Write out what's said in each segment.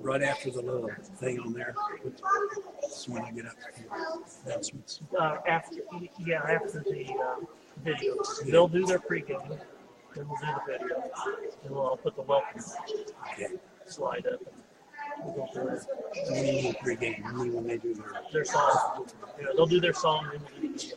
Right after the little thing on there. That's when I get up for announcements. After the video. They'll do their pregame, then we'll do the video, and I'll put the welcome slide up. And we'll go through it. Pregame, only when they do their song. Yeah, they'll do their song, and we'll do the video.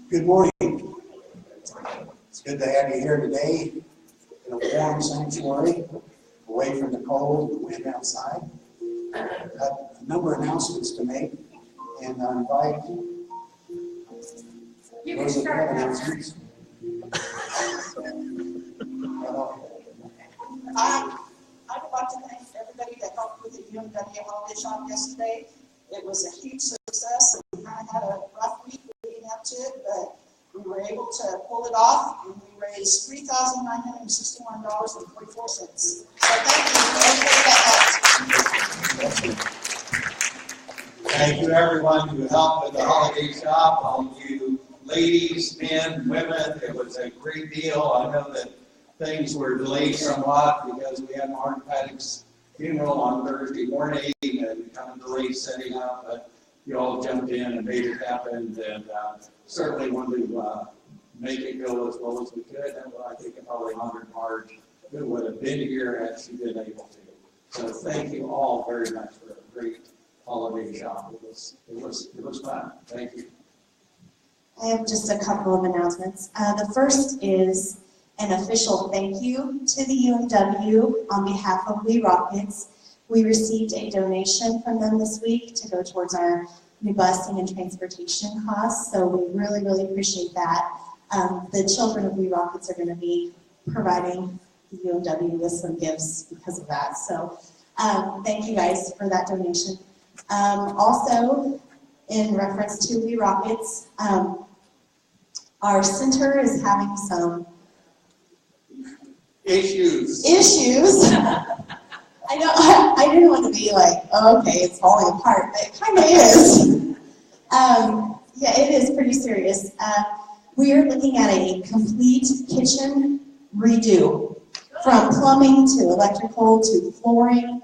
Good morning. It's good to have you here today in a warm sanctuary, away from the cold and the wind outside. Got a number of announcements to make, and I invite those that have announcements. I would like to thank everybody that helped with the UMW holiday shop yesterday. It was a huge success, and we kind of had a rough week leading up to it, but we were able to pull it off, and we raised $3,961.44. So thank you for everybody that helped. Thank you, everyone who helped with the holiday shop, all of you ladies, men, women. It was a great deal. I know that things were delayed somewhat because we had Martin Paddock's funeral on Thursday morning and kind of delayed setting up, but you all jumped in and made it happen, and certainly wanted to make it go as well as we could. And I think it probably honored Marge, who would have been here had she been able to. So thank you all very much for a great holiday shop. It was fun. Thank you. I have just a couple of announcements. The first is an official thank you to the UMW on behalf of We Rockets. We received a donation from them this week to go towards our new busing and transportation costs, so we really, really appreciate that. The children of We Rockets are going to be providing the UMW with some gifts because of that, so thank you guys for that donation. Also, in reference to We Rockets, our center is having some Issues. I didn't want to be like, oh, okay, it's falling apart, but it kind of is. Yeah, it is pretty serious. We are looking at a complete kitchen redo, from plumbing to electrical to flooring.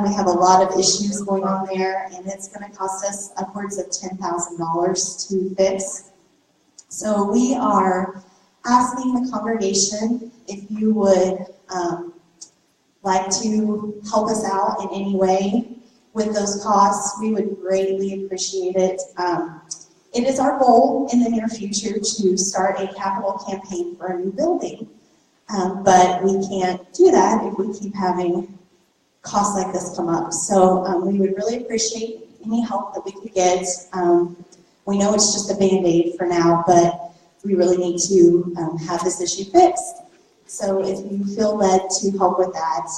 We have a lot of issues going on there, and it's going to cost us upwards of $10,000 to fix. So we are asking the congregation if you would like to help us out in any way with those costs. We would greatly appreciate it. It is our goal in the near future to start a capital campaign for a new building, but we can't do that if we keep having costs like this come up. So we would really appreciate any help that we could get. We know it's just a Band-Aid for now, but we really need to have this issue fixed. So if you feel led to help with that,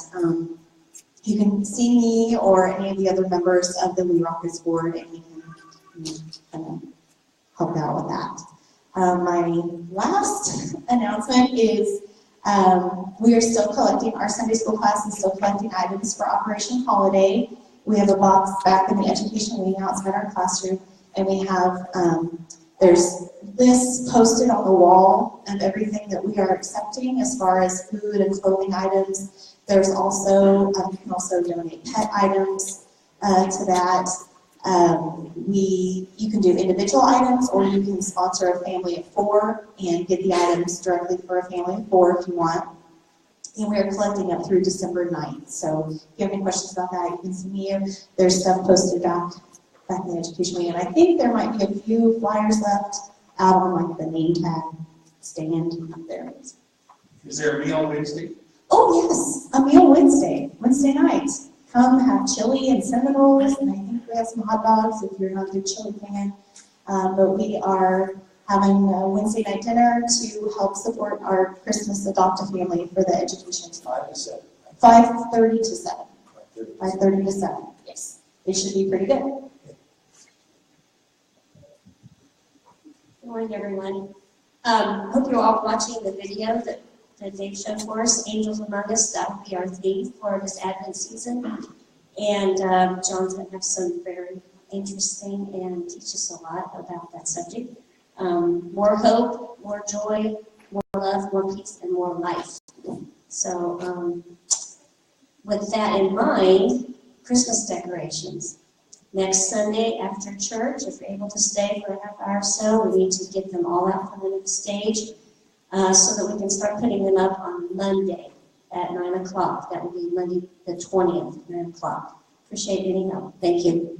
you can see me or any of the other members of the We Rockets board, and you can help out with that. My last announcement is we are still collecting, our Sunday school class is still collecting items for Operation Holiday. We have a box back in the education wing outside our classroom, and we have there's lists posted on the wall of everything that we are accepting as far as food and clothing items. There's also, you can also donate pet items to that. You can do individual items, or you can sponsor a family of 4 and get the items directly for a family of 4 if you want. And we are collecting up through December 9th. So if you have any questions about that, you can see me. There's stuff posted back in the education wing. And I think there might be a few flyers left out on like the name tag stand up there. Is there a meal Wednesday? Oh yes, a meal Wednesday night. come have chili and cinnamon rolls, and I think we have some hot dogs if you're not a big chili fan. But we are having a Wednesday night dinner to help support our Christmas adopt-a family for the education. 5 to 7. 5:30 to 7. 5:30. 5:30 to 7, yes. It should be pretty good. Good morning, everyone. Hope you're all watching the video that Dave showed for us, Angels Among Us. That will be our theme for this Advent season. And John's going to have some very interesting and teach us a lot about that subject. More hope, more joy, more love, more peace, and more life. So with that in mind, Christmas decorations. Next Sunday after church, if you're able to stay for a half hour or so, we need to get them all out from under the stage so that we can start putting them up on Monday at 9 o'clock. That will be Monday the 20th, 9 o'clock. Appreciate any help. Thank you.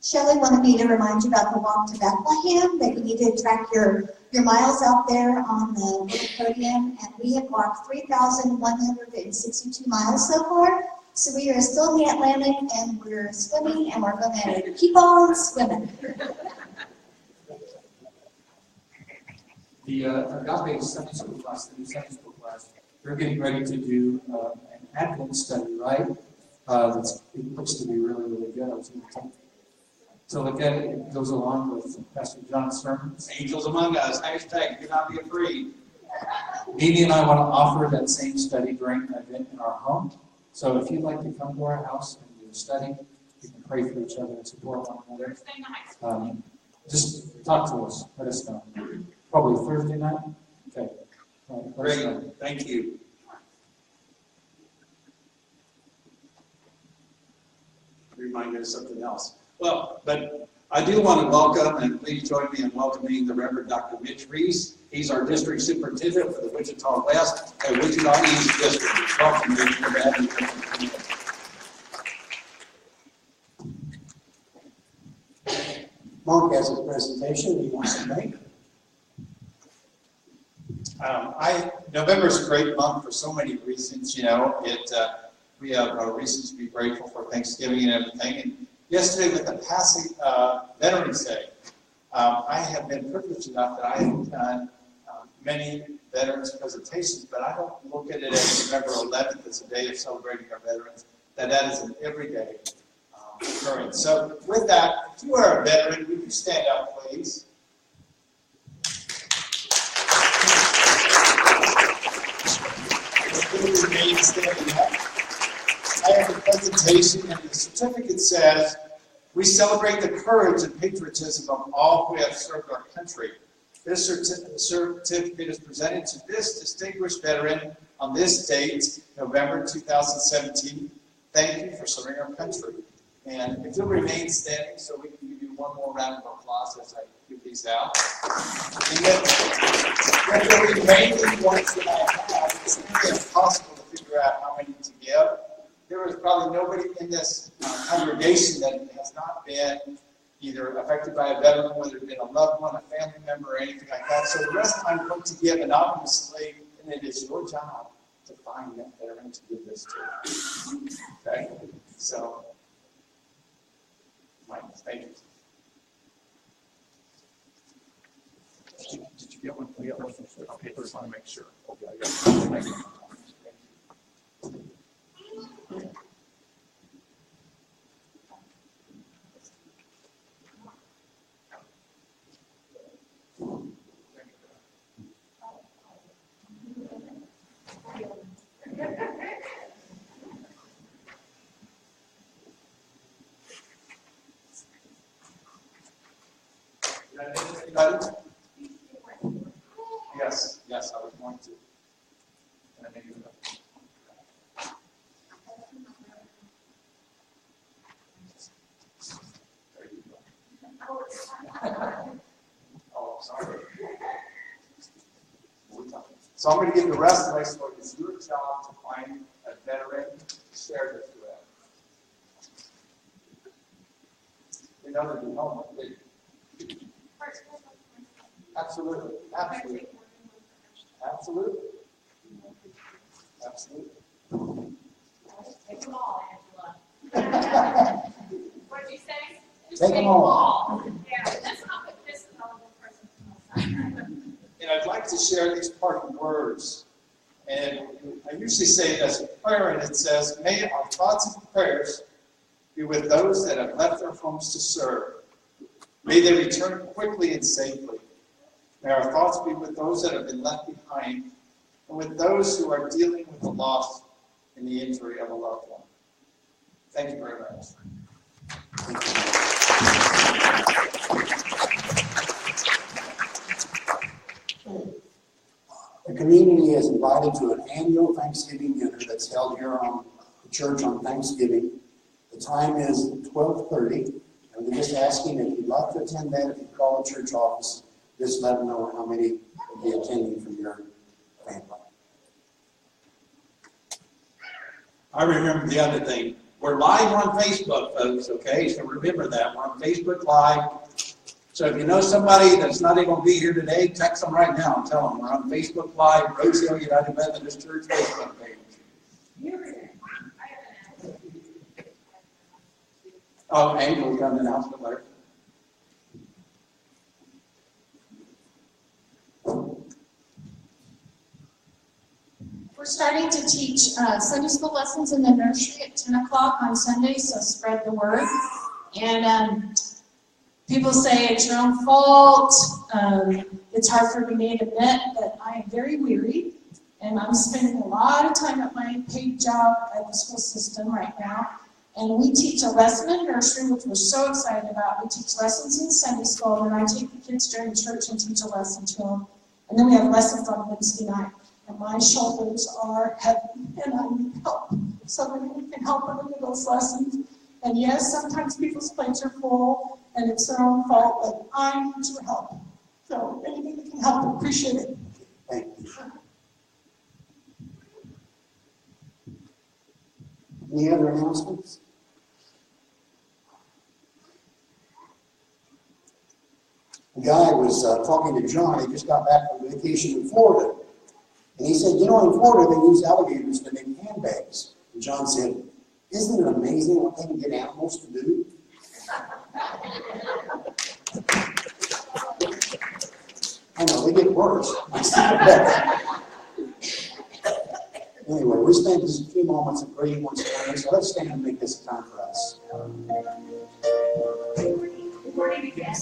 Shelley wanted me to remind you about the walk to Bethlehem, that you need to track your miles out there on the little podium, and we have walked 3,162 miles so far. So we are still in the Atlantic, and we're swimming, and we're going to keep on swimming. The Agape Sunday School class, the new Sunday School class, they're getting ready to do an Advent study, right? It looks to be really, really good. I was going to look at it. It goes along with Pastor John's sermons. Angels among us, hashtag do not be afraid. Amy and I want to offer that same study during an event in our home. So if you'd like to come to our house and do a study, we can pray for each other and support one another. Just talk to us. Let us know. Probably Thursday night? Okay. All right, let us know. Great, thank you. Remind me of something else. Well, but I do want to welcome, and please join me in welcoming the Reverend Dr. Mitch Reese. He's our district superintendent for the Wichita West and Wichita East District. Welcome, Mitch, for that. Mark has a presentation he wants to make. November is a great month for so many reasons. You know, we have reasons to be grateful for Thanksgiving and everything. And yesterday, with the passing Veterans Day, I have been privileged enough that I have done many veterans presentations, but I don't look at it as November 11th as a day of celebrating our veterans. That is an everyday occurrence. So, with that, if you are a veteran, would you stand up, please? Remain standing up. I have a presentation, and the certificate says, "We celebrate the courage and patriotism of all who have served our country. This certificate is presented to this distinguished veteran on this date, November 2017. Thank you for serving our country." And if you'll remain standing so we can give you one more round of applause as I give these out. And then, with the remaining ones that I have, it's really impossible to figure out how many to give. There is probably nobody in this congregation that has not been either affected by a veteran, whether it's been a loved one, a family member, or anything like that. So the rest I'm going to give anonymously, and it is your job to find that veteran to give this to. Okay? So, Mike, thank you. Did you get one? We got one. Okay, just want to make sure. Okay, I got it. Anybody? Yes, I was going to. Can I make it up? There you go. Oh, sorry. So I'm going to give the rest of my story. It's your job to find a veteran to share this with. You know that you know what they do. Absolutely. Absolutely. Absolutely. Absolutely. Take them all, Angela. What did you say? Just Take them all. Yeah, let's not put this in all the person. And I'd like to share these parting words. And I usually say it as a prayer, and it says, may our thoughts and prayers be with those that have left their homes to serve. May they return quickly and safely. May our thoughts be with those that have been left behind, and with those who are dealing with the loss and the injury of a loved one. Thank you very much. The community is invited to an annual Thanksgiving dinner that's held here on the church on Thanksgiving. The time is 12:30, and we're just asking if you'd like to attend that, if you call the church office, just let them know how many will be attending from your family. I remember the other thing. We're live on Facebook, folks, okay? So remember that. We're on Facebook Live. So if you know somebody that's not even going to be here today, text them right now and tell them we're on Facebook Live, Rose Hill United Methodist Church Facebook page. Oh, Angel got an announcement later. We're starting to teach Sunday school lessons in the nursery at 10 o'clock on Sundays, so spread the word. And people say it's your own fault. It's hard for me to admit that I am very weary, and I'm spending a lot of time at my paid job at the school system right now. And we teach a lesson in nursery, which we're so excited about. We teach lessons in Sunday school, and I take the kids during church and teach a lesson to them. And then we have lessons on Wednesday night. And my shoulders are heavy, and I need help. So maybe we can help them with those lessons. And yes, sometimes people's plates are full, and it's their own fault, but I need your help. So anything that can help, appreciate it. Thank you. Any other announcements? A guy was talking to John. He just got back from vacation in Florida. And he said, you know, in Florida, they use alligators to make handbags. And John said, isn't it amazing what they can get animals to do? I know, they get worse. Anyway, we spent just a few moments of praying once again, so let's stand and make this a time for us. Good morning again.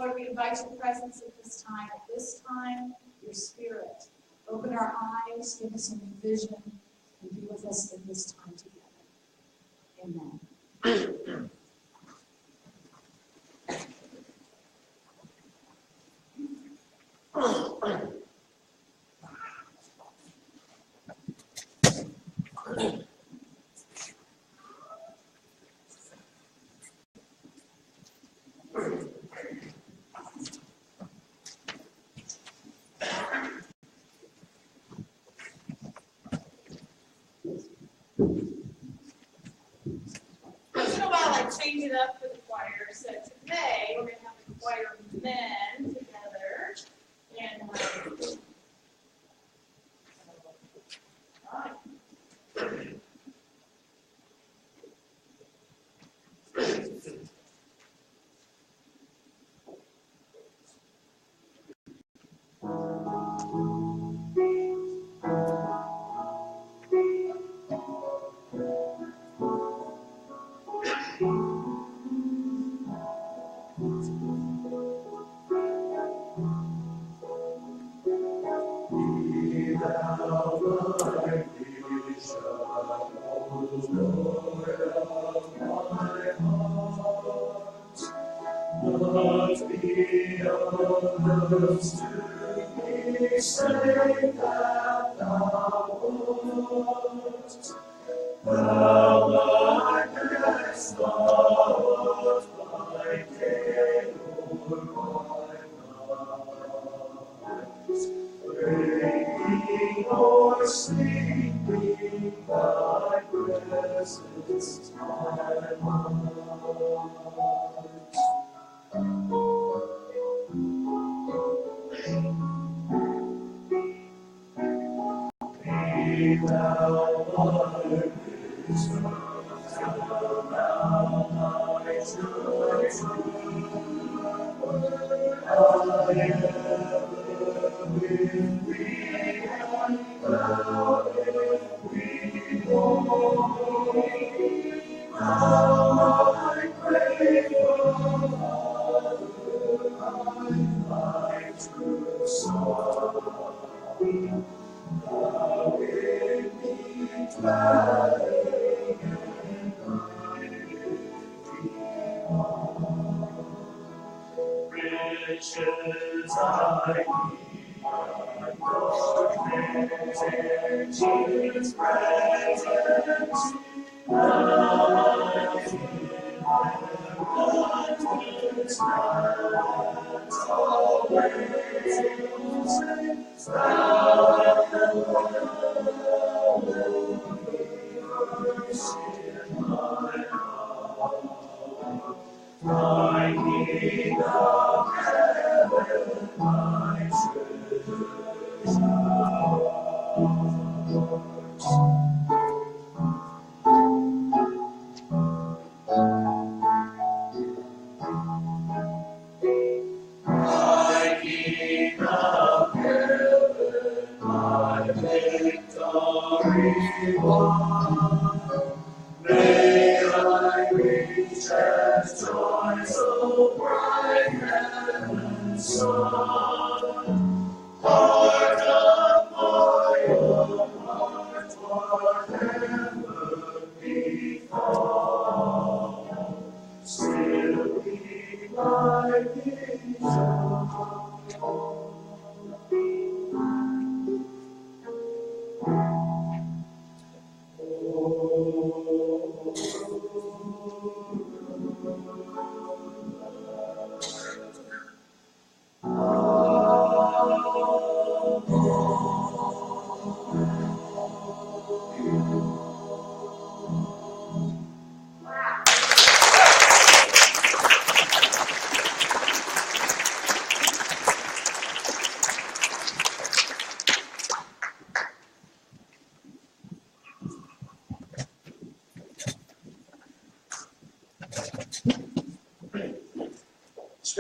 Lord, we invite your presence at this time. At this time, your spirit. Open our eyes, give us a new vision, and be with us in this time together. Amen. Once in a while, I change it up for the choir. So today, we're going to have the choir of men together. And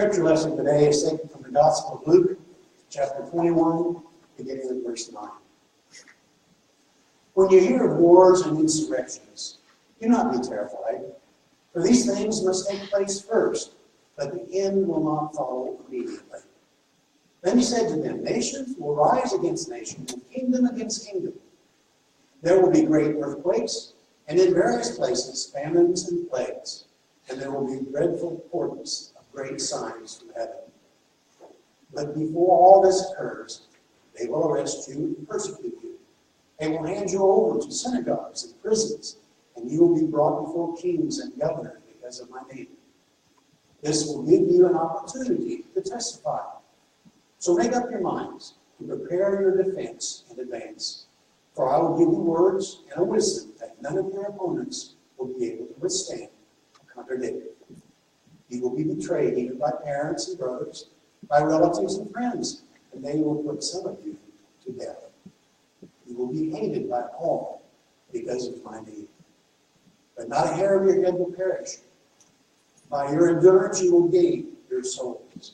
Scripture lesson today is taken from the Gospel of Luke, chapter 21, beginning with verse 9. When you hear of wars and insurrections, do not be terrified, for these things must take place first, but the end will not follow immediately. Then he said to them, nations will rise against nation, and kingdom against kingdom. There will be great earthquakes, and in various places famines and plagues, and there will be dreadful portents of great signs from heaven. But before all this occurs, they will arrest you and persecute you. They will hand you over to synagogues and prisons, and you will be brought before kings and governors because of my name. This will give you an opportunity to testify. So make up your minds to prepare your defense in advance. For I will give you words and a wisdom that none of your opponents will be able to withstand or contradict. You will be betrayed even by parents and brothers, by relatives and friends, and they will put some of you to death. You will be hated by all because of my name. But not a hair of your head will perish. By your endurance you will gain your souls.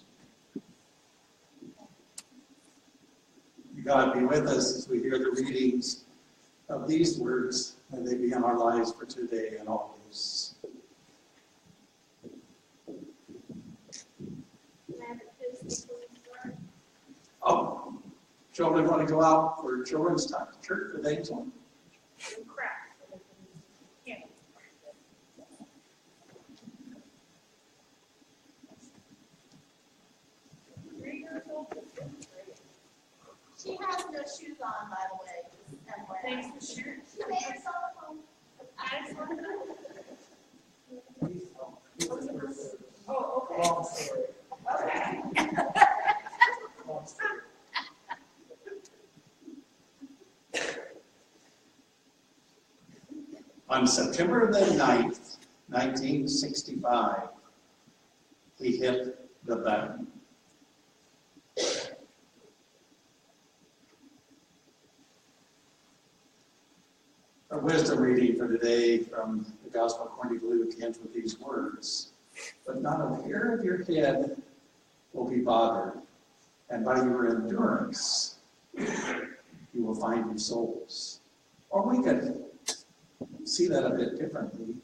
God be with us as we hear the readings of these words, and they be in our lives for today and always. Oh, children want to go out for children's time, church for they one. She has no shoes on, by the way. Thanks for sharing. It's on the phone. Oh, okay. Long story. Okay. Long story. On September the 9th, 1965, he hit the button. Our wisdom reading for today from the Gospel according to Luke ends with these words. But not a hair of your head will be bothered, and by your endurance you will find your souls. Or we could see that a bit differently.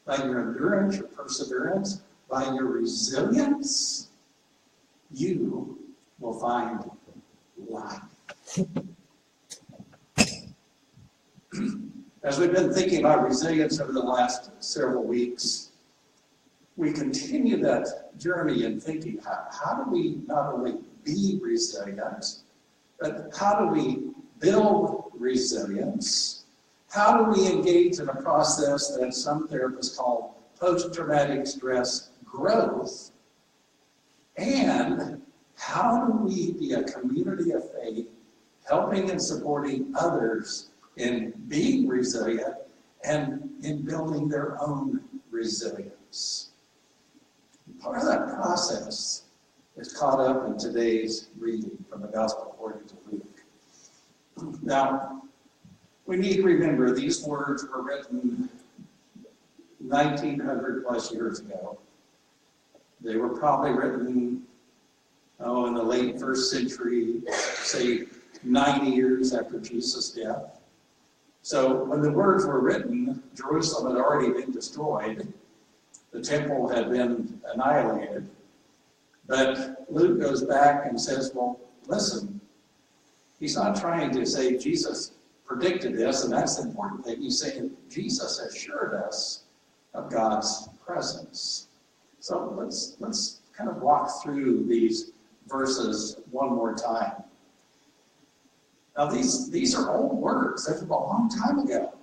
By your endurance, your perseverance, by your resilience, you will find life. As we've been thinking about resilience over the last several weeks, we continue that journey in thinking, how do we not only be resilient, but how do we build resilience? How do we engage in a process that some therapists call post-traumatic stress growth? And how do we be a community of faith, helping and supporting others in being resilient and in building their own resilience? Part of that process is caught up in today's reading from the Gospel according to Luke. Now, we need to remember these words were written 1900 plus years ago. They were probably written, in the late 1st century, say 90 years after Jesus' death. So when the words were written, Jerusalem had already been destroyed. The temple had been annihilated. But Luke goes back and says, well, listen, he's not trying to say Jesus predicted this, and that's the important thing. He's saying Jesus assured us of God's presence. So let's kind of walk through these verses one more time. Now, these are old words. They're from a long time ago.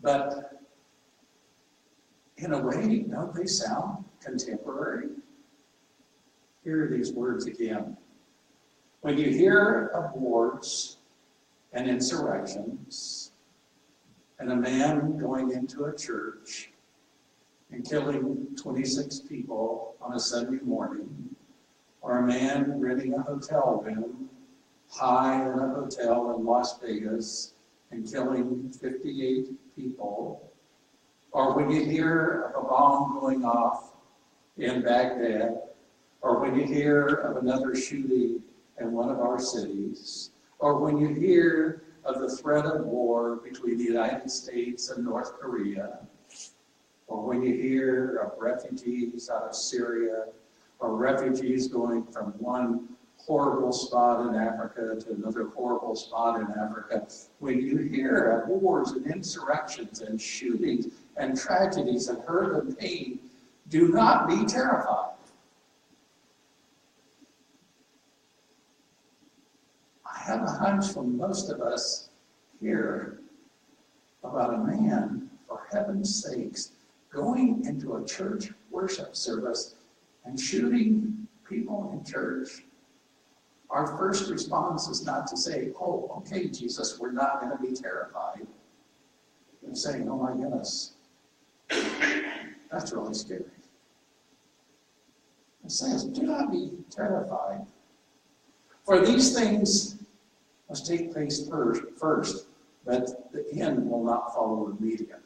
But in a way, don't they sound contemporary? Here are these words again. When you hear of wars and insurrections, and a man going into a church and killing 26 people on a Sunday morning, or a man renting a hotel room high in a hotel in Las Vegas and killing 58 people, or when you hear of a bomb going off in Baghdad, or when you hear of another shooting in one of our cities, or when you hear of the threat of war between the United States and North Korea, or when you hear of refugees out of Syria, or refugees going from one horrible spot in Africa to another horrible spot in Africa, when you hear of wars and insurrections and shootings and tragedies and hurt and pain, do not be terrified. I have a hunch from most of us here about a man, for heaven's sakes, going into a church worship service and shooting people in church. Our first response is not to say, oh, okay, Jesus, we're not going to be terrified. And saying, oh my goodness, that's really scary. It says, do not be terrified. For these things must take place first, but the end will not follow immediately.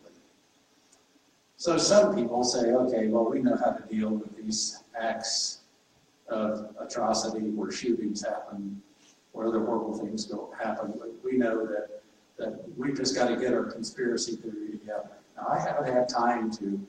So some people say, okay, well, we know how to deal with these acts of atrocity where shootings happen, where other horrible things happen. We know that we just got to get our conspiracy theory together. Now, I haven't had time to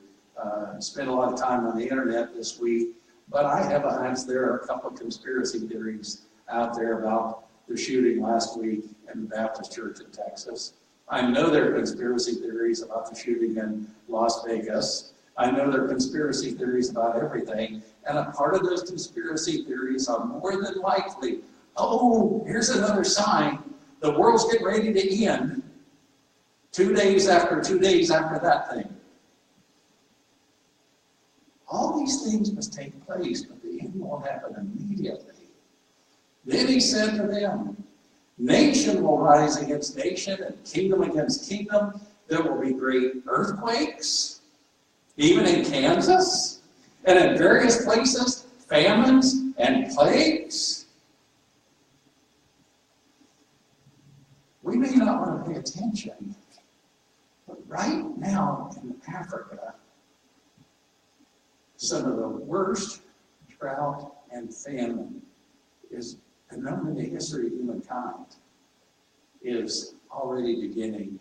spend a lot of time on the internet this week, but I have a hunch there are a couple of conspiracy theories out there about the shooting last week in the Baptist Church in Texas. I know there are conspiracy theories about the shooting in Las Vegas. I know there are conspiracy theories about everything. And a part of those conspiracy theories are more than likely, oh, here's another sign. The world's getting ready to end 2 days after that thing. All these things must take place, but the end won't happen immediately. Then he said to them, nation will rise against nation and kingdom against kingdom. There will be great earthquakes, even in Kansas, and in various places, famines and plagues. We may not want to pay attention, but right now in Africa, some of the worst drought and famine is known in the history of humankind is already beginning,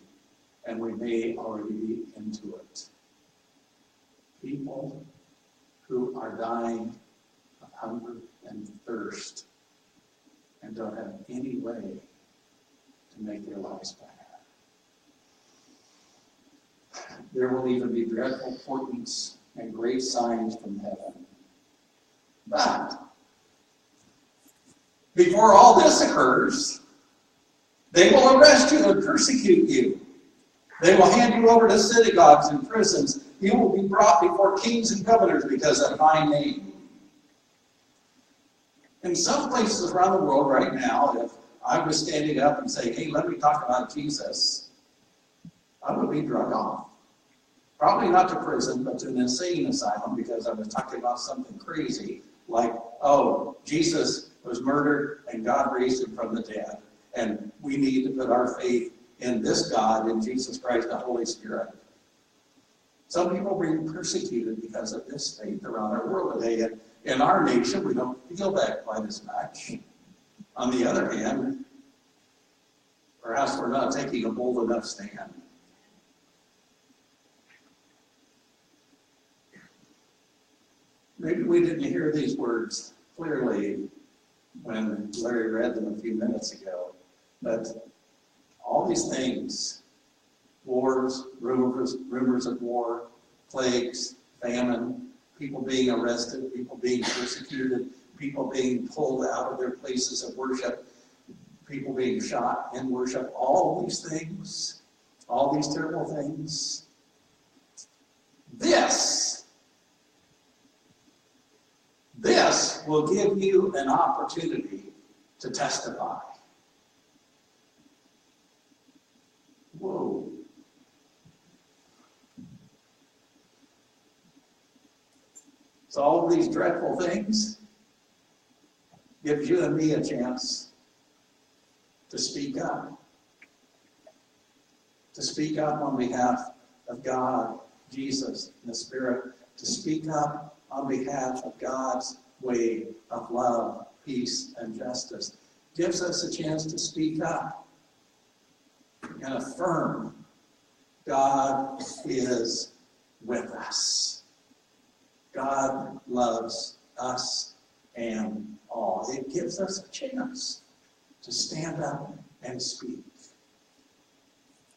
and we may already be into it. People who are dying of hunger and thirst and don't have any way to make their lives better. There will even be dreadful portents and great signs from heaven. But before all this occurs, they will arrest you and persecute you. They will hand you over to synagogues and prisons. You will be brought before kings and governors because of my name. In some places around the world right now, if I was standing up and saying, hey, let me talk about Jesus, I would be drug off. Probably not to prison, but to an insane asylum because I was talking about something crazy like, oh, Jesus was murdered and God raised him from the dead. And we need to put our faith in this God, in Jesus Christ, the Holy Spirit. Some people are being persecuted because of this faith around our world today. And in our nation, we don't feel that quite as much. On the other hand, perhaps we're not taking a bold enough stand. Maybe we didn't hear these words clearly when Larry read them a few minutes ago. But all these things, wars, rumors of war, plagues, famine, people being arrested, people being persecuted, people being pulled out of their places of worship, people being shot in worship, all these things, all these terrible things. This will give you an opportunity to testify. Whoa. So all of these dreadful things gives you and me a chance to speak up. To speak up on behalf of God, Jesus, and the Spirit. To speak up on behalf of God's way of love, peace, and justice. Gives us a chance to speak up and affirm God is with us. God loves us and all. It gives us a chance to stand up and speak.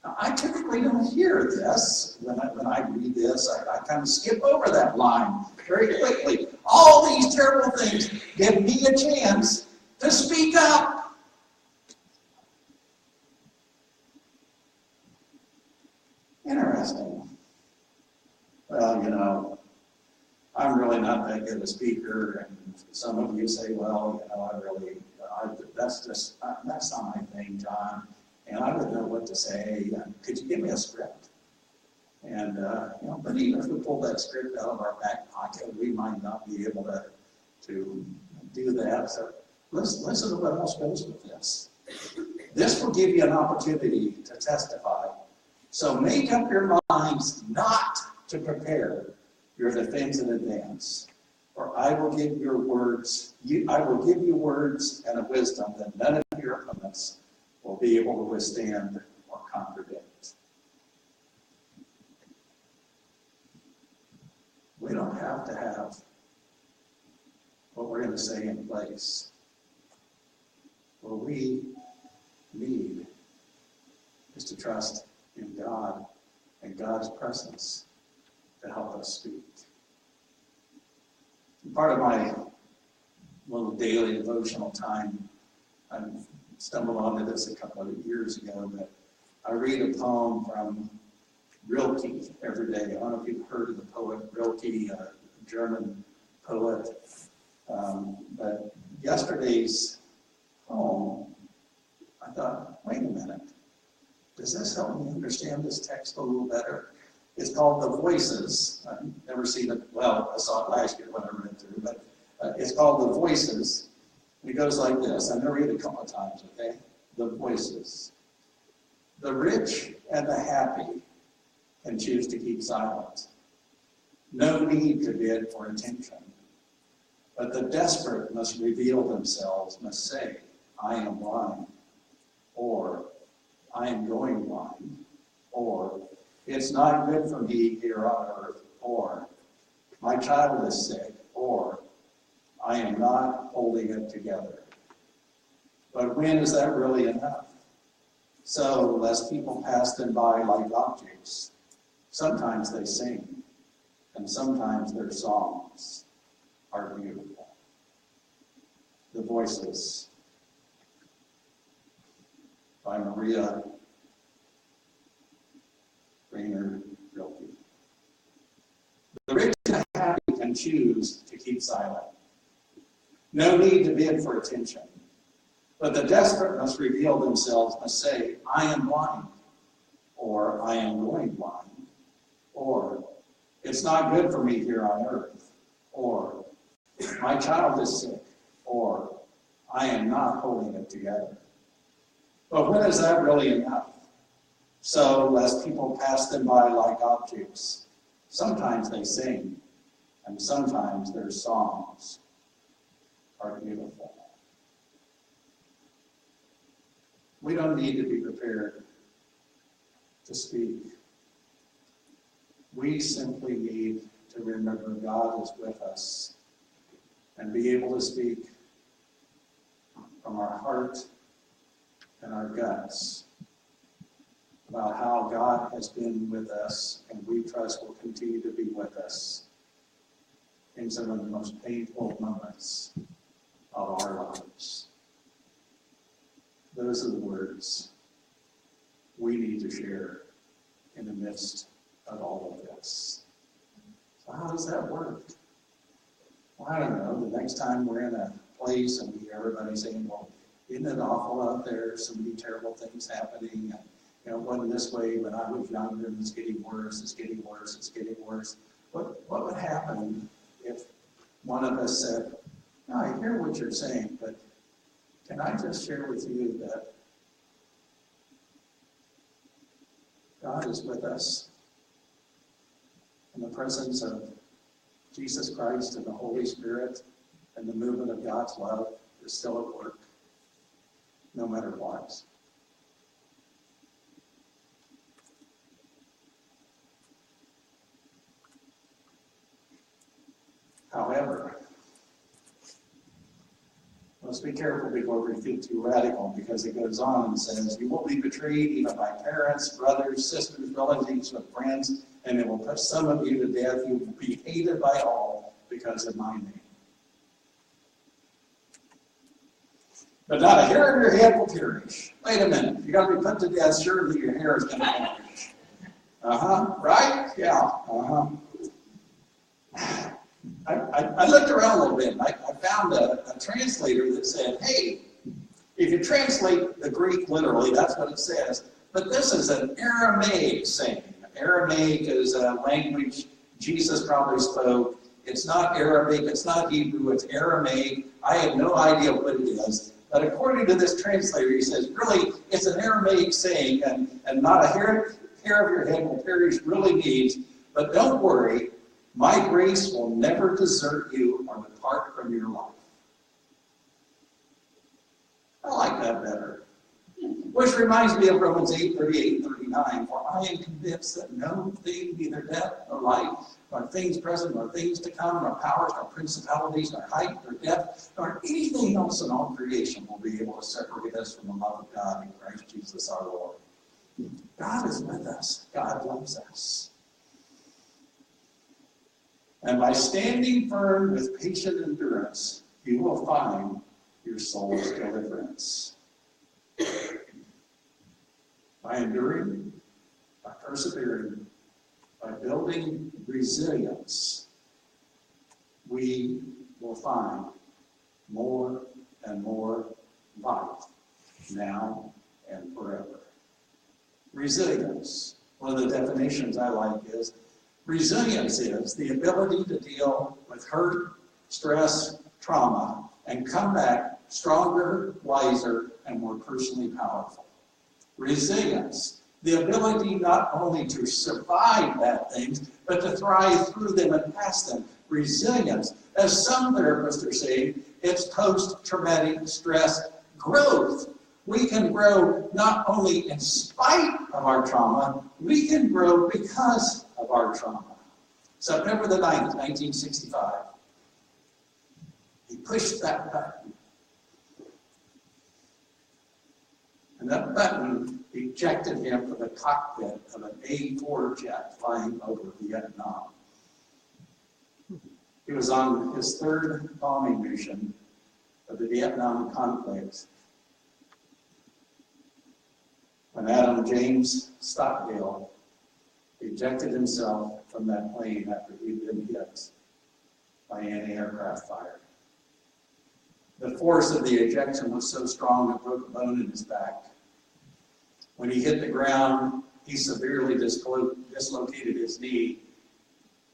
Now, I typically don't hear this. When I read this, I kind of skip over that line very quickly. All these terrible things give me a chance to speak up. Interesting. Well, you know, I'm really not that good a speaker, and some of you say, well, you know, that's not my thing, John, and I wouldn't know what to say. Could you give me a script? And, you know, but even if we pull that script out of our back pocket, we might not be able to do that. So listen to what else goes with this. This will give you an opportunity to testify. So make up your minds not to prepare your defense in advance, for I will give you words and a wisdom that none of your opponents will be able to withstand or contradict. We don't have to have what we're going to say in place. What we need is to trust in God and God's presence to help us speak. Part of my little daily devotional time, I stumbled onto this a couple of years ago, but I read a poem from Rilke every day. I don't know if you've heard of the poet Rilke, a German poet. But yesterday's poem, I thought, wait a minute. Does this help me understand this text a little better? It's called The Voices. I've never seen it. Well, I saw it last year when I read through, but it's called The Voices. And it goes like this. I'm going to read it a couple of times, okay? The Voices. The rich and the happy can choose to keep silent. No need to bid for attention. But the desperate must reveal themselves, must say, I am blind, or I am going blind, or it's not good for me here on earth, or my child is sick, or I am not holding it together. But when is that really enough? So, lest people pass them by like objects, sometimes they sing, and sometimes their songs are beautiful. The Voices by Maria Rainer Rilke. The rich and the happy can choose to keep silent. No need to bid for attention. But the desperate must reveal themselves, must say, I am blind, or I am going blind, or it's not good for me here on earth, or my child is sick, or I am not holding it together. But when is that really enough? So, lest people pass them by like objects, sometimes they sing, and sometimes their songs are beautiful. We don't need to be prepared to speak. We simply need to remember God is with us and be able to speak from our heart and our guts about how God has been with us and we trust will continue to be with us in some of the most painful moments of our lives. Those are the words we need to share in the midst of all of this. So how does that work? Well, I don't know. The next time we're in a place and we hear everybody saying, well, isn't it awful out there? So many terrible things happening. And, you know, it wasn't this way when I was younger, and it's getting worse, it's getting worse, it's getting worse. What would happen if one of us said, no, I hear what you're saying, but can I just share with you that God is with us in the presence of Jesus Christ and the Holy Spirit and the movement of God's love is still at work, no matter what. However, let's be careful before we get too radical, because it goes on and says, you will be betrayed even by parents, brothers, sisters, relatives, and friends, and it will put some of you to death. You will be hated by all because of my name. But not a hair of your head will perish. Wait a minute. If you're going to be put to death, surely your hair is going to perish. Right? Yeah. I looked around a little bit, and I found a translator that said, hey, if you translate the Greek literally, that's what it says. But this is an Aramaic saying. Aramaic is a language Jesus probably spoke. It's not Arabic, it's not Hebrew, it's Aramaic. I have no idea what it is. But according to this translator, he says, really, it's an Aramaic saying, and not a hair of your head will perish really means, but don't worry, my grace will never desert you or depart from your life. I like that better. Which reminds me of Romans 8:38 and 39. For I am convinced that no thing, neither death nor life, nor things present, nor things to come, nor powers, nor principalities, nor height, nor depth, nor anything else in all creation will be able to separate us from the love of God in Christ Jesus our Lord. God is with us. God loves us. And by standing firm with patient endurance, you will find your soul's deliverance. By enduring, by persevering, by building resilience, we will find more and more life now and forever. Resilience. One of the definitions I like is, resilience is the ability to deal with hurt, stress, trauma, and come back stronger, wiser, and more personally powerful. Resilience, the ability not only to survive bad things, but to thrive through them and past them. Resilience, as some therapists are saying, it's post-traumatic stress growth. We can grow not only in spite of our trauma, we can grow because of our trauma. September the 9th, 1965, he pushed that button. And that button ejected him from the cockpit of an A-4 jet flying over Vietnam. He was on his third bombing mission of the Vietnam conflict when Adam James Stockdale ejected himself from that plane after he'd been hit by anti-aircraft fire. The force of the ejection was so strong it broke a bone in his back. When he hit the ground, he severely dislocated his knee.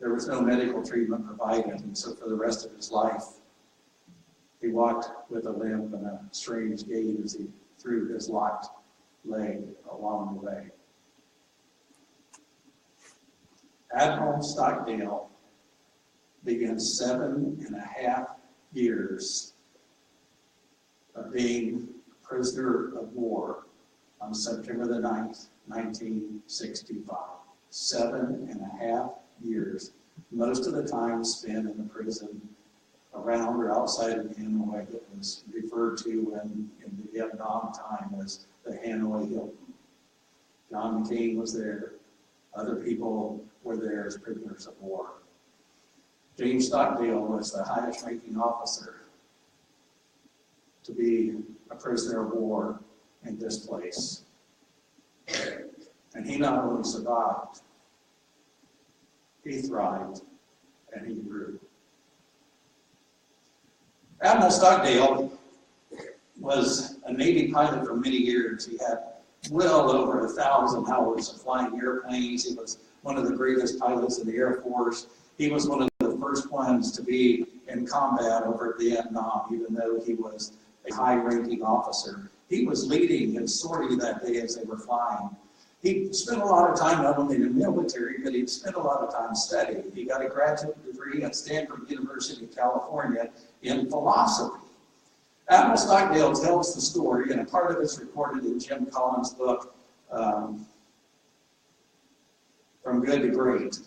There was no medical treatment provided, and so for the rest of his life, he walked with a limp and a strange gait as he threw his locked leg along the way. Admiral Stockdale began 7.5 years of being a prisoner of war on September the 9th, 1965. 7.5 years. Most of the time spent in the prison around or outside of Hanoi that was referred to in the Vietnam time as the Hanoi Hilton. John McCain was there. Other people were there as prisoners of war. James Stockdale was the highest ranking officer to be a prisoner of war in this place. And he not only survived, he thrived and he grew. Admiral Stockdale was a Navy pilot for many years. He had well over 1,000 hours of flying airplanes. He was one of the greatest pilots in the Air Force. He was one of the first ones to be in combat over Vietnam, even though he was a high-ranking officer. He was leading his sortie that day as they were flying. He spent a lot of time not only in the military, but he spent a lot of time studying. He got a graduate degree at Stanford University, California, in philosophy. Admiral Stockdale tells the story, and a part of it's recorded in Jim Collins' book, From Good to Great.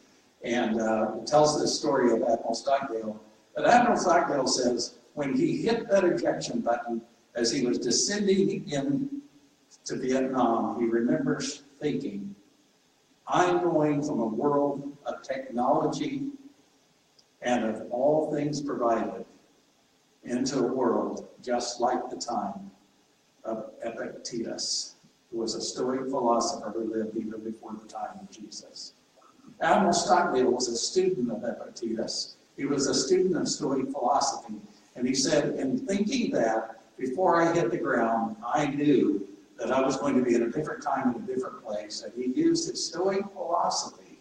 And it tells the story of Admiral Stockdale. But Admiral Stockdale says, when he hit that ejection button as he was descending into Vietnam, he remembers thinking, I'm going from a world of technology and of all things provided into a world just like the time of Epictetus, who was a Stoic philosopher who lived even before the time of Jesus. Admiral Stockdale was a student of Epictetus. He was a student of Stoic philosophy. And he said, in thinking that, before I hit the ground, I knew that I was going to be in a different time in a different place. And he used his Stoic philosophy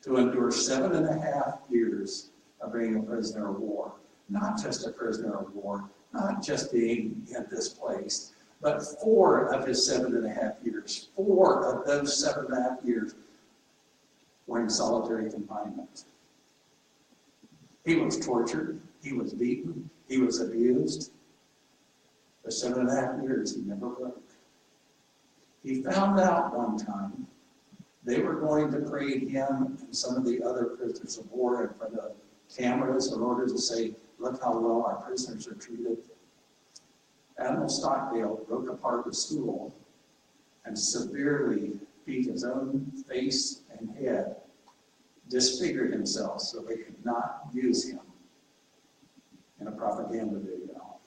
to endure 7.5 years of being a prisoner of war. Not just a prisoner of war, not just being in this place, but 4 of his 7.5 years, 4 of those 7.5 years were in solitary confinement. He was tortured, he was beaten, he was abused. For 7.5 years, he never broke. He found out one time they were going to parade him and some of the other prisoners of war in front of cameras in order to say, look how well our prisoners are treated. Admiral Stockdale broke apart the stool and severely beat his own face and head, disfigured himself so they could not use him in a propaganda video.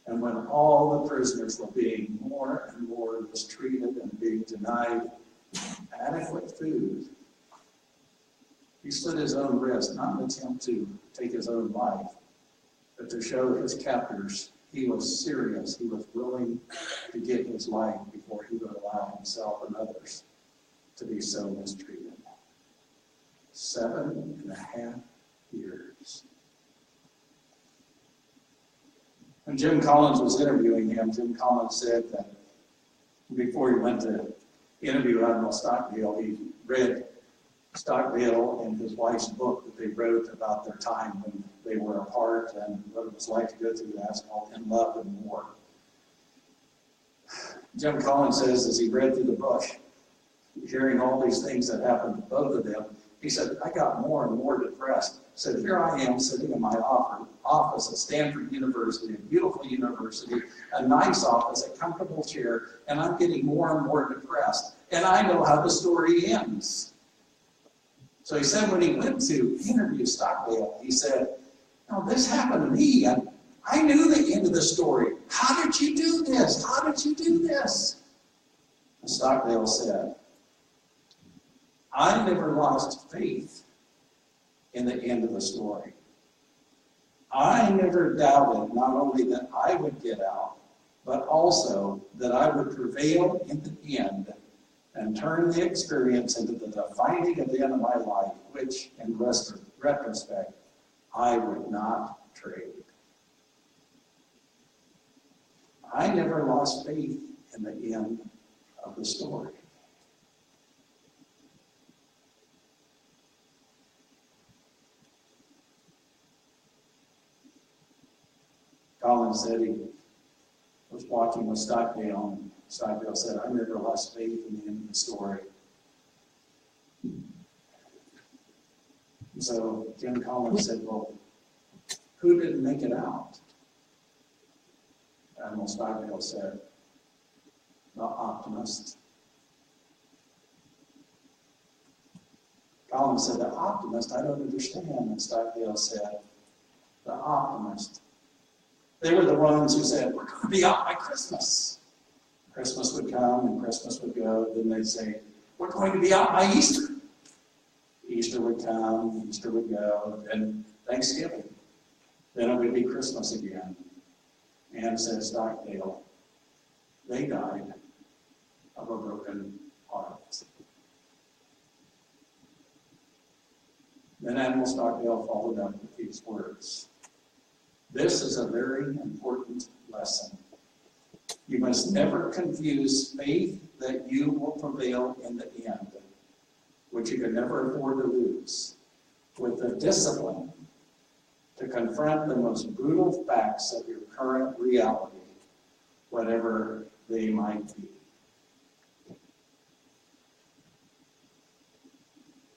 And when all the prisoners were being more and more mistreated and being denied adequate food, he slit his own wrist, not in an attempt to take his own life, but to show his captors he was serious. He was willing to give his life before he would allow himself and others to be so mistreated. 7.5 years. When Jim Collins was interviewing him, Jim Collins said that before he went to interview Admiral Stockdale, he read Stockdale and his wife's book that they wrote about their time when they were apart and what it was like to go through that, called In Love and War. Jim Collins says, as he read through the book, hearing all these things that happened to both of them, he said, I got more and more depressed. He said, here I am sitting in my office at Stanford University, a beautiful university, a nice office, a comfortable chair, and I'm getting more and more depressed. And I know how the story ends. So he said when he went to interview Stockdale, he said, now this happened to me, and I knew the end of the story. How did you do this? How did you do this? And Stockdale said, I never lost faith in the end of the story. I never doubted not only that I would get out, but also that I would prevail in the end and turn the experience into the defining event of my life, which, in retrospect, I would not trade. I never lost faith in the end of the story. Collins said he was walking with Stockdale, and Stockdale said, I never lost faith in the end of the story. And so Jim Collins said, well, who didn't make it out? Admiral Stockdale said, the optimist. Collins said, the optimist, I don't understand. And Stockdale said, the optimist. They were the ones who said, we're going to be out by Christmas. Christmas would come and Christmas would go. Then they'd say, we're going to be out by Easter. Easter would come, Easter would go, and Thanksgiving. Then it would be Christmas again. And said Stockdale, they died of a broken heart. Then Admiral Stockdale followed up with these words. This is a very important lesson. You must never confuse faith that you will prevail in the end, which you can never afford to lose, with the discipline to confront the most brutal facts of your current reality, whatever they might be.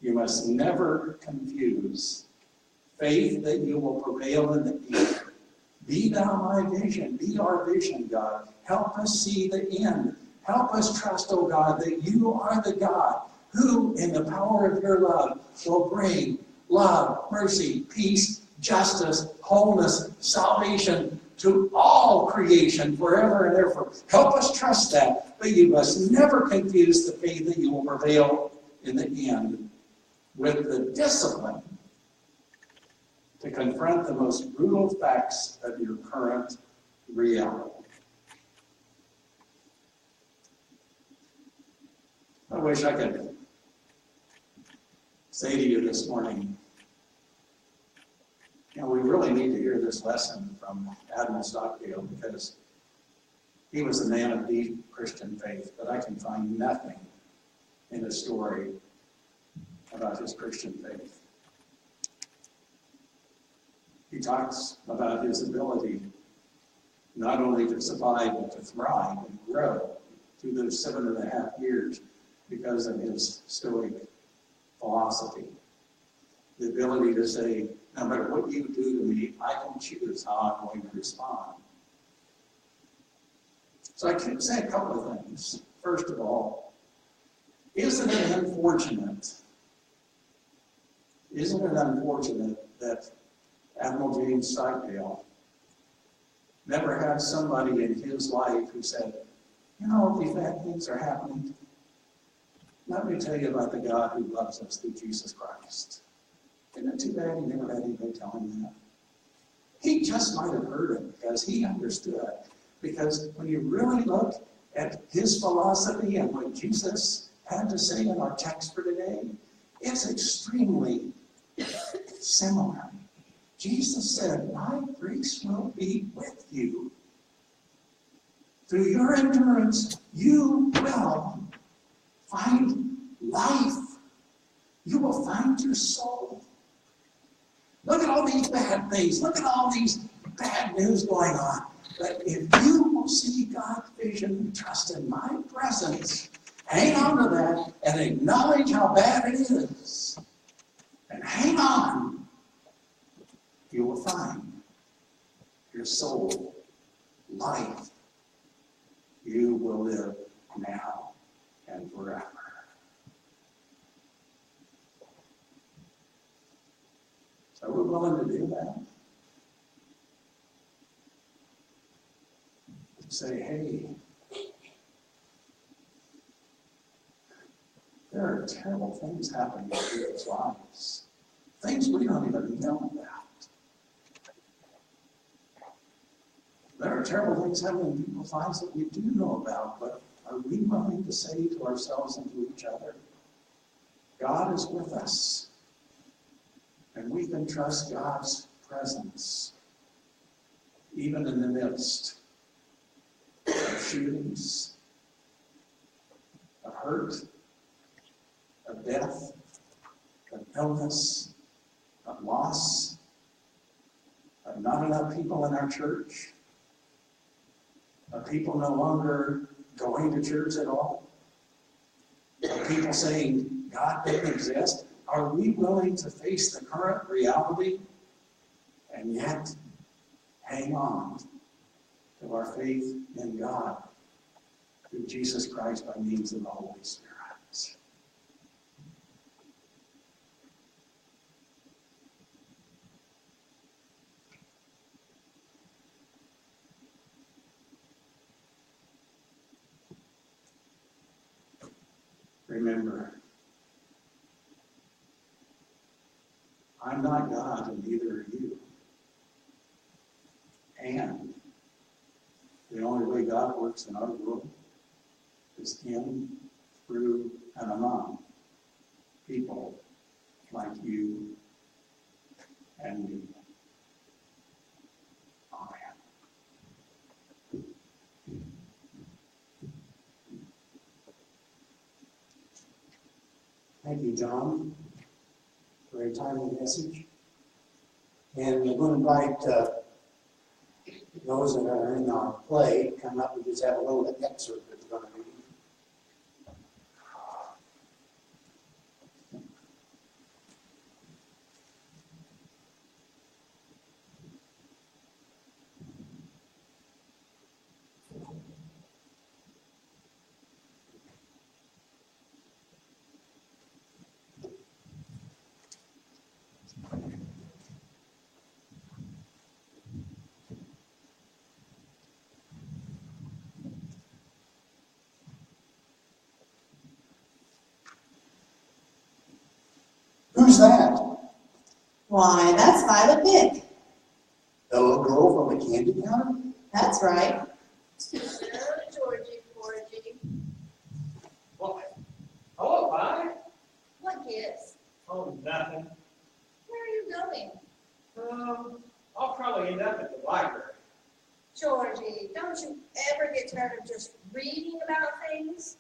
You must never confuse faith that you will prevail in the end. Be thou my vision, be our vision, God. Help us see the end. Help us trust, O God, that you are the God who, in the power of your love, will bring love, mercy, peace, justice, wholeness, salvation to all creation forever and ever. Help us trust that, but you must never confuse the faith that you will prevail in the end with the discipline to confront the most brutal facts of your current reality. I wish I could say to you this morning, we really need to hear this lesson from Admiral Stockdale, because he was a man of deep Christian faith, but I can find nothing in his story about his Christian faith. He talks about his ability not only to survive, but to thrive and grow through those 7.5 years because of his Stoic philosophy. The ability to say, no matter what you do to me, I can choose how I'm going to respond. So I can say a couple of things. First of all, isn't it unfortunate that Admiral James Stockdale never had somebody in his life who said, these bad things are happening. Let me tell you about the God who loves us through Jesus Christ. Isn't it too bad he never had anybody tell him that? He just might have heard it because he understood. Because when you really look at his philosophy and what Jesus had to say in our text for today, it's extremely similar. Jesus said, my grace will be with you. Through your endurance, you will find life. You will find your soul. Look at all these bad things. Look at all these bad news going on. But if you will see God's vision and trust in my presence, hang on to that and acknowledge how bad it is. And hang on. You will find your soul, life. You will live now and forever. So we're willing to do that. To say, hey, there are terrible things happening in people's lives. Things we don't even know about. There are terrible things happening in people's lives that we do know about, but are we willing to say to ourselves and to each other, God is with us, and we can trust God's presence, even in the midst of shootings, of hurt, of death, of illness, of loss, of not enough people in our church, of people no longer going to church at all, of people saying God didn't exist. Are we willing to face the current reality and yet hang on to our faith in God through Jesus Christ by means of the Holy Spirit? Remember, I'm not God and neither are you. And the only way God works in our world is in, through, and among people like you and me. Amen. Thank you, John, for a timely message. And we're going to invite those that are in our play to come up and just have a little excerpt that we're going to read. Who's that? Why, that's Violet Bick. The little girl from the candy counter? That's right. Georgie, Porgy. What? Hello, bye. What gives? Oh, nothing. Where are you going? I'll probably end up at the library. Georgie, don't you ever get tired of just reading about things?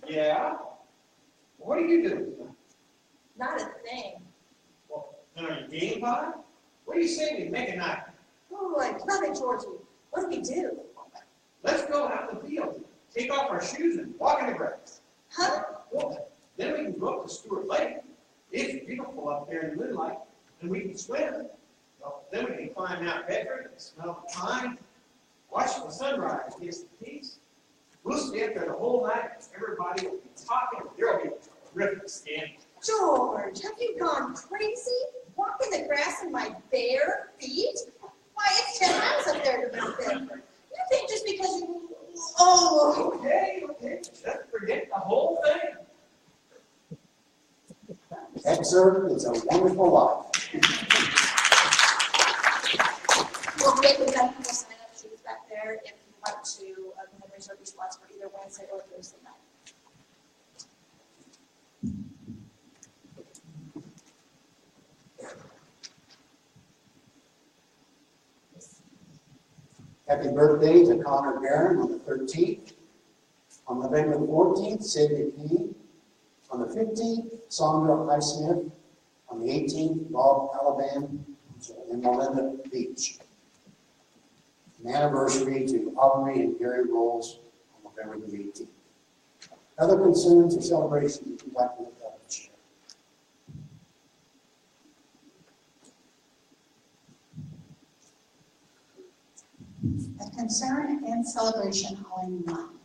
Yeah? What are you doing? Not a thing. Well, then are you game, bye? What do you say we make a night? Oh, I love it, Georgie. What do we do? Let's go out in the field, take off our shoes and walk in the grass. Huh? Well, then we can go up to Stewart Lake. It's beautiful up there in the moonlight, and we can swim. Well, then we can climb Mount Bedford and smell the pine, watch the sunrise against the peaks. We'll stay up there the whole night. Everybody will be talking. There'll be a terrific skin. George, have you gone crazy? Walking the grass in my bare feet? Why, it's 10 miles up there to Mount Bedford. You think just because you... Oh! Okay. Just forget the whole thing. Excerpt, It's a Wonderful Life. We'll get the back people sign up sheets back there if you want to have reserved your spots for either Wednesday or Thursday night. Happy birthday to Connor Barron on the 13th. On November 14th, Sydney P. On the 15th, Sandra Highsmith. On the 18th, Bob Caliban and Melinda Beach. An anniversary to Aubrey and Gary Rolls on November the 18th. Other concerns or celebrations you'd like to look up and share? A concern and celebration all in one.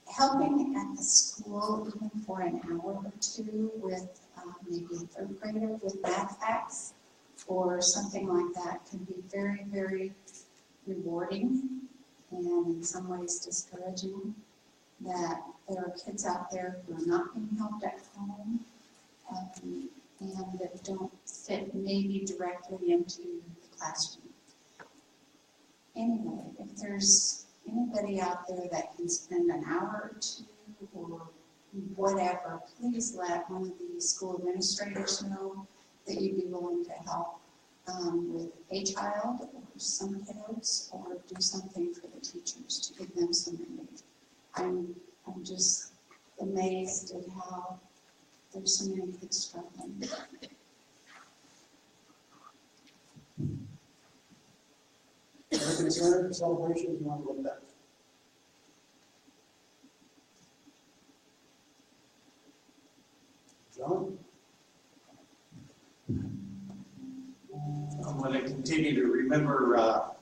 Helping at the school even for an hour or two with maybe a third grader with backpacks or something like that can be very, very rewarding and in some ways discouraging that there are kids out there who are not being helped at home and that don't fit maybe directly into the classroom. Anyway, if there's anybody out there that can spend an hour or two or whatever, please let one of the school administrators know that you'd be willing to help with a child or some kiddos or do something for the teachers to give them some relief. I'm just amazed at how there's so many kids struggling. Other concern or celebrations you want to look at? John? I'm going to continue to remember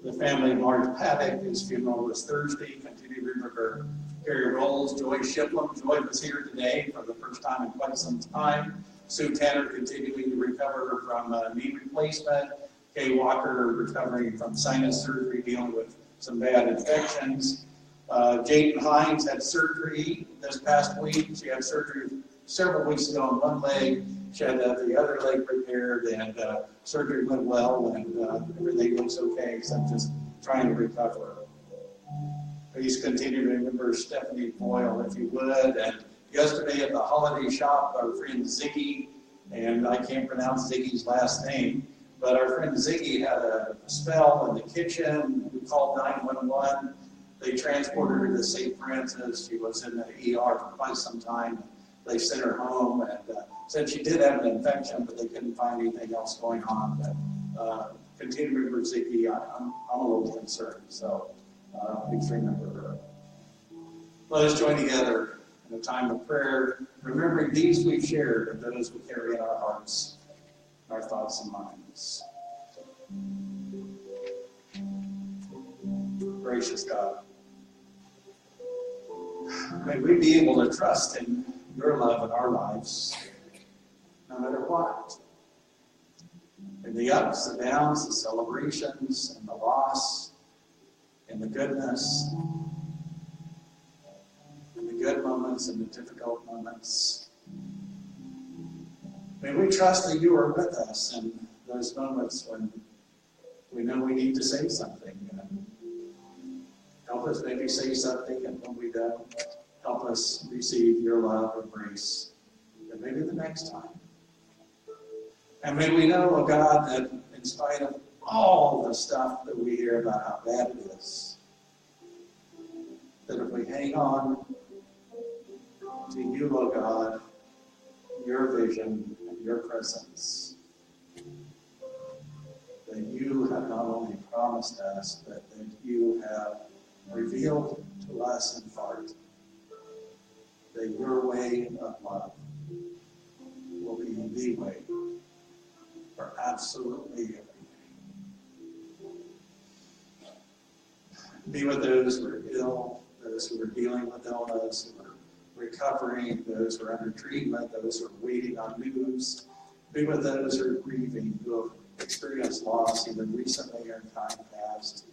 the family of Marge Paddock, whose funeral was Thursday. Continue to remember Gary Rolls, Joy Shiplem. Joy was here today for the first time in quite some time. Sue Tanner continuing to recover from knee replacement. Kay Walker recovering from sinus surgery, dealing with some bad infections. Jayden Hines had surgery this past week. She had surgery several weeks ago on one leg. She had the other leg repaired, and surgery went well, and everything looks okay, except just trying to recover. Please continue to remember Stephanie Boyle, if you would. And yesterday at the holiday shop, our friend Ziggy, and I can't pronounce Ziggy's last name, but our friend Ziggy had a spell in the kitchen. We called 911. They transported her to St. Francis. She was in the ER for quite some time. They sent her home and said she did have an infection, but they couldn't find anything else going on. But continue to remember Ziggy. I'm a little concerned, so please remember her. Let us join together in a time of prayer, remembering these we've shared and those we carry in our hearts, our thoughts and minds. Gracious God, may we be able to trust in your love in our lives, no matter what. In the ups and downs, the celebrations and the loss, in the goodness, in the good moments and the difficult moments. May we trust that you are with us in those moments when we know we need to say something. Help us maybe say something, and when we don't, help us receive your love and grace, and maybe the next time. And may we know, oh God, that in spite of all the stuff that we hear about how bad it is, that if we hang on to you, oh God, your vision and your presence, that you have not only promised us, but that you have revealed to us in part that your way of love will be the way for absolutely everything. Be with those who are ill, those who are dealing with illness, who are recovering, those who are under treatment, those who are waiting on news. Be with those who are grieving, who have experienced loss either recently or in time past.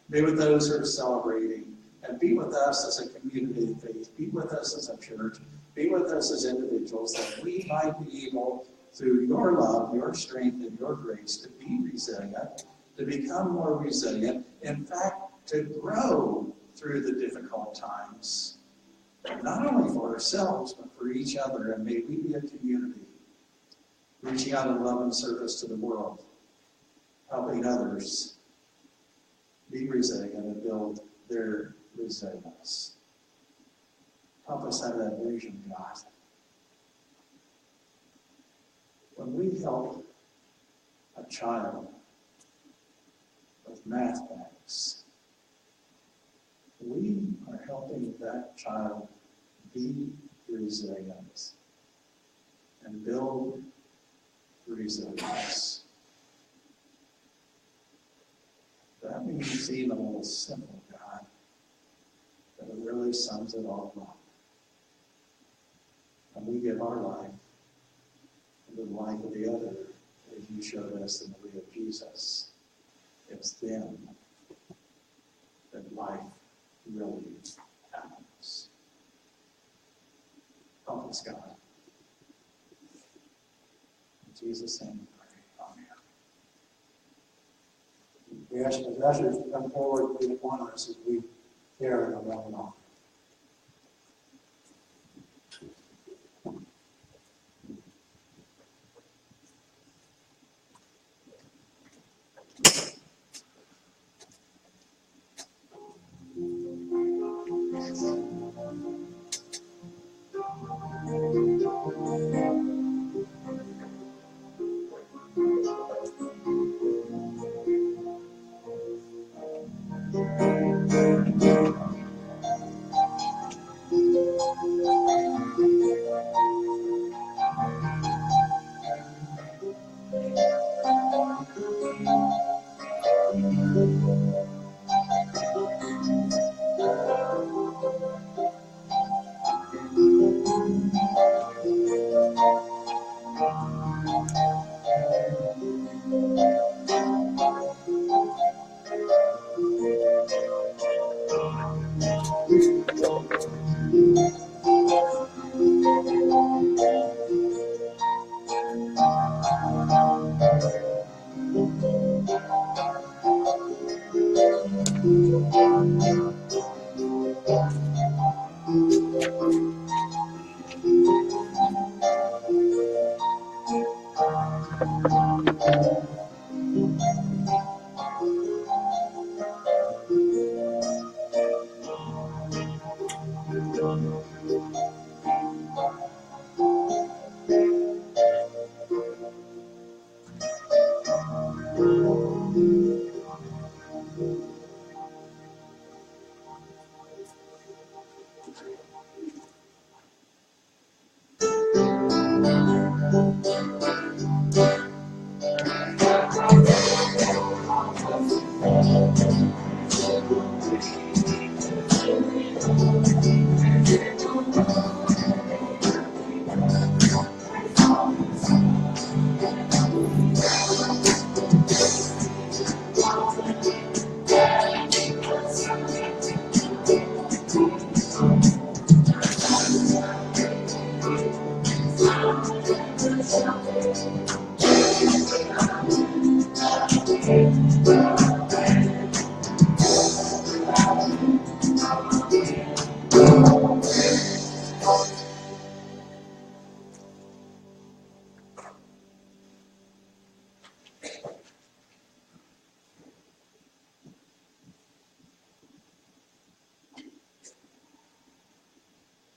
Be with those who are celebrating, and be with us as a community of faith. Be with us as a church. Be with us as individuals, that we might be able, through your love, your strength, and your grace, to be resilient, to become more resilient, in fact, to grow through the difficult times, not only for ourselves, but for each other. And may we be a community reaching out in love and service to the world, helping others be resilient and build their resilience. Help us have that vision, God. When we help a child with math facts, we are helping that child be resilient and build resilience. That may seem a little simple, God, but it really sums it all up. And we give our life into the life of the other, as you showed us in the way of Jesus. It's then that life really happens. Help us, God. In Jesus' name we pray. Amen. We ask the ushers to come forward and lead upon us as we carry our love and offering.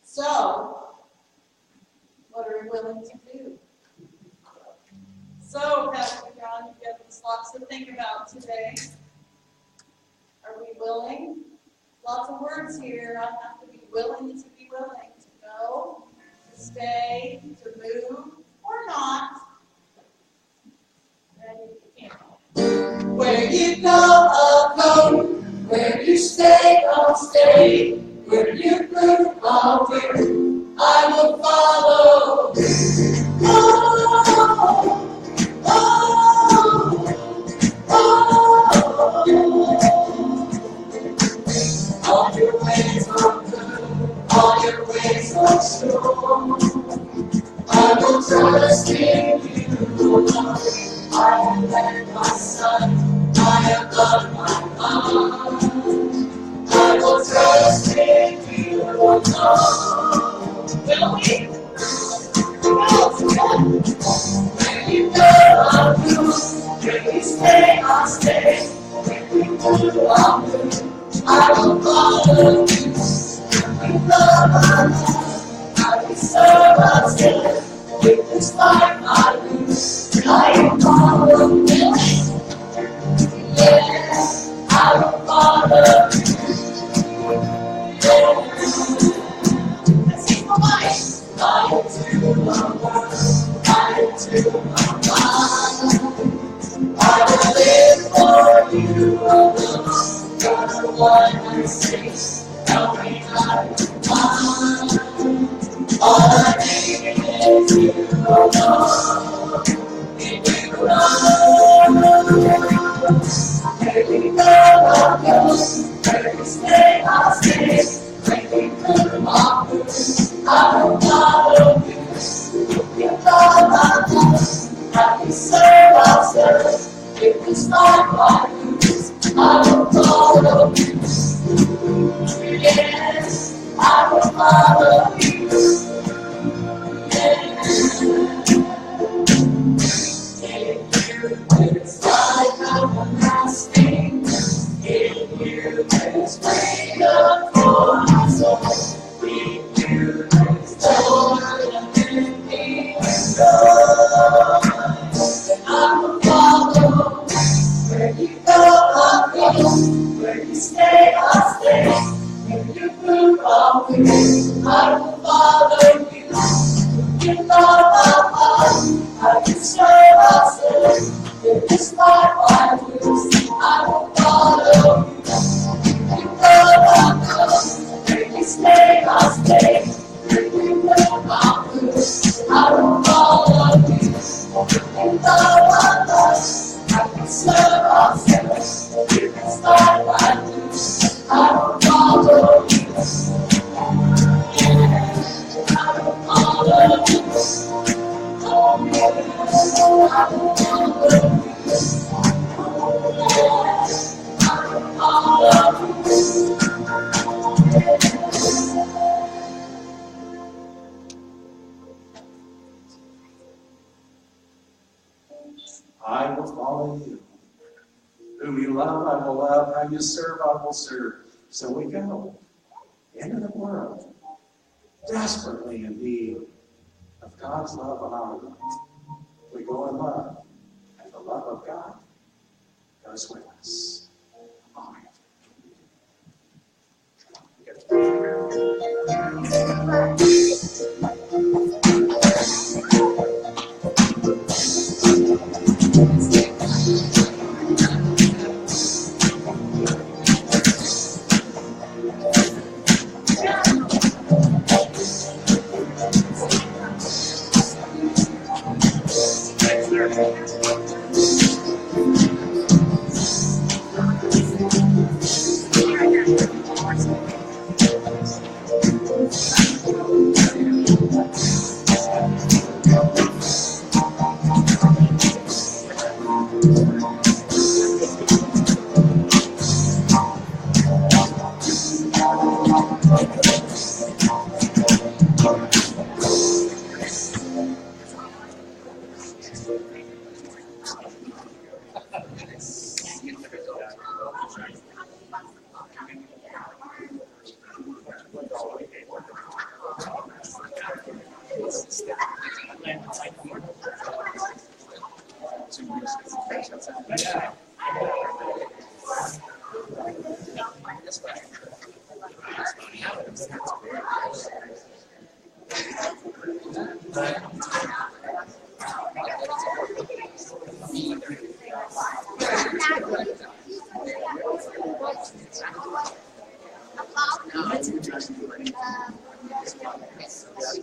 So, what are we willing to do? So, Pastor John, you have lots to think about today. Are we willing? Lots of words here. I have to be willing to go, to stay, to move, or not. And you can't. Where you go, I'll go. Where you stay, I'll stay. Where you move, I'll do. I will follow. Oh, oh, oh. All your ways are good. All your ways are strong. I will trust in you. I have led my son. I have loved my God. I will trust in you, Lord. Will we? Where you go, I'll go. Where you stay, I'll stay. Where you move, I'll move. I will follow you. You love my life. I will serve, I'll serve. With this life I lose, I will follow you. Yes, I will follow you. I am to my word, I am to my mind. I will live for you alone. You're the one I see, help me not to mind. All I need is you alone. In you alone. Where you go, I'll go. Where you stay, I'll stay. Where you move, I'll move. I will follow you. You love my life. I will serve, I'll serve. If it's not my lose, I will follow you. Yes, I will follow you. Yes. In you there's life everlasting. In you there's freedom for my soul. In you there's joy and peace. I will follow. Where you go, I'll go. Where you stay, I'll stay. Where you move, I'll move. I will follow you. You love, I'll love. I will serve, I'll serve. If this life I lose, I will follow you. You love, I'll love. Where you stay, I'll stay. Where you move, I'll move. I will follow you. You love, I'll love. I will serve, I'll serve. If this life I lose, I will follow you. I will follow you. Oh, yes, I will follow you. I will follow you. I will follow you. Whom you love, I will love. Whom you serve, I will serve. So we go into the world desperately in need of God's love on our lives. We go in love, and the love of God goes with us.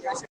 Amen.